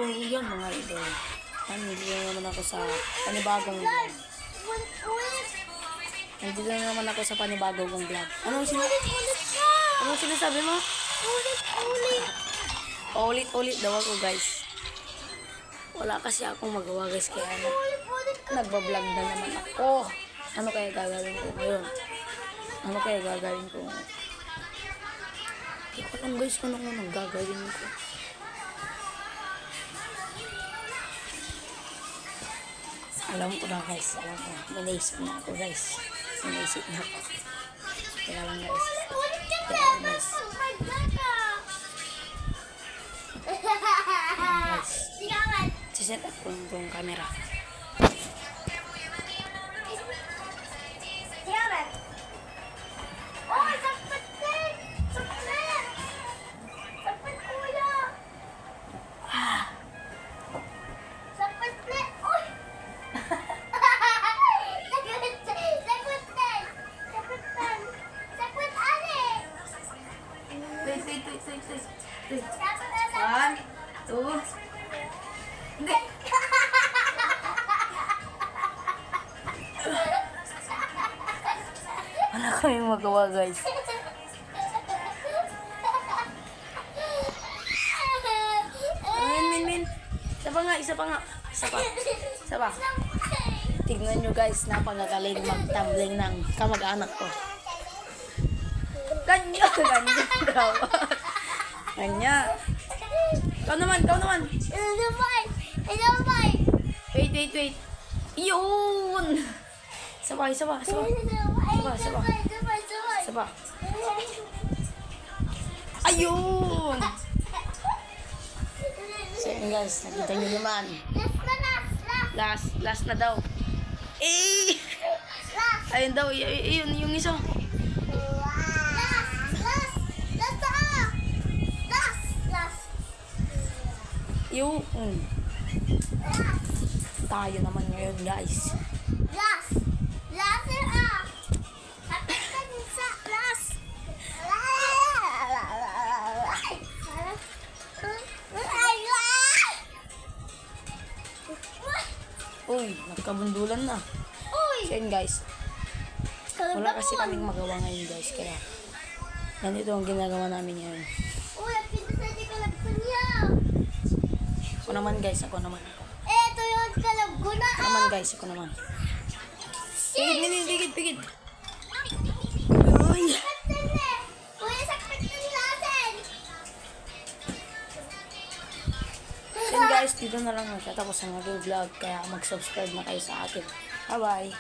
Yun mga idol. Nandito na naman ako sa panibagong vlog. Nandito na naman ako sa panibagong vlog. Anong sinasabi mo? Ulit daw ako guys. Wala kasi akong magawa guys kaya nagbablog na naman ako. Ano kaya gagawin ko ngayon? Ano kaya gagawin ko? Hindi ko alam guys kung anong gagawin ko. Alam ko na guys, may naisip na ako guys. Kaya lang guys. Siset up ko yung camera. Wait. 1, 2. Hindi. Wala kaming magawa guys. Min. Isa pa. Tignan nyo guys, napakagaling mag-tumbling ng kamag-anak ko. Ganyan daw. Kanya. Kau naman. Wait. Yun. Sabay. Ayun. So yun guys, nakita nyo naman. Last na daw. Ayun daw, yun yung isa. Yung tayo naman ngayon guys. Last Uy, nagkabundulan na. So yun guys, wala kasi kaming magawa ngayon guys, kaya ganito ang ginagawa namin ngayon. Ako naman guys. Ito yung kalabguna. Ako naman. Pigit. Uy. Then guys, dito na lang natatapos ang aking vlog. Kaya mag-subscribe na kayo sa akin. Bye-bye.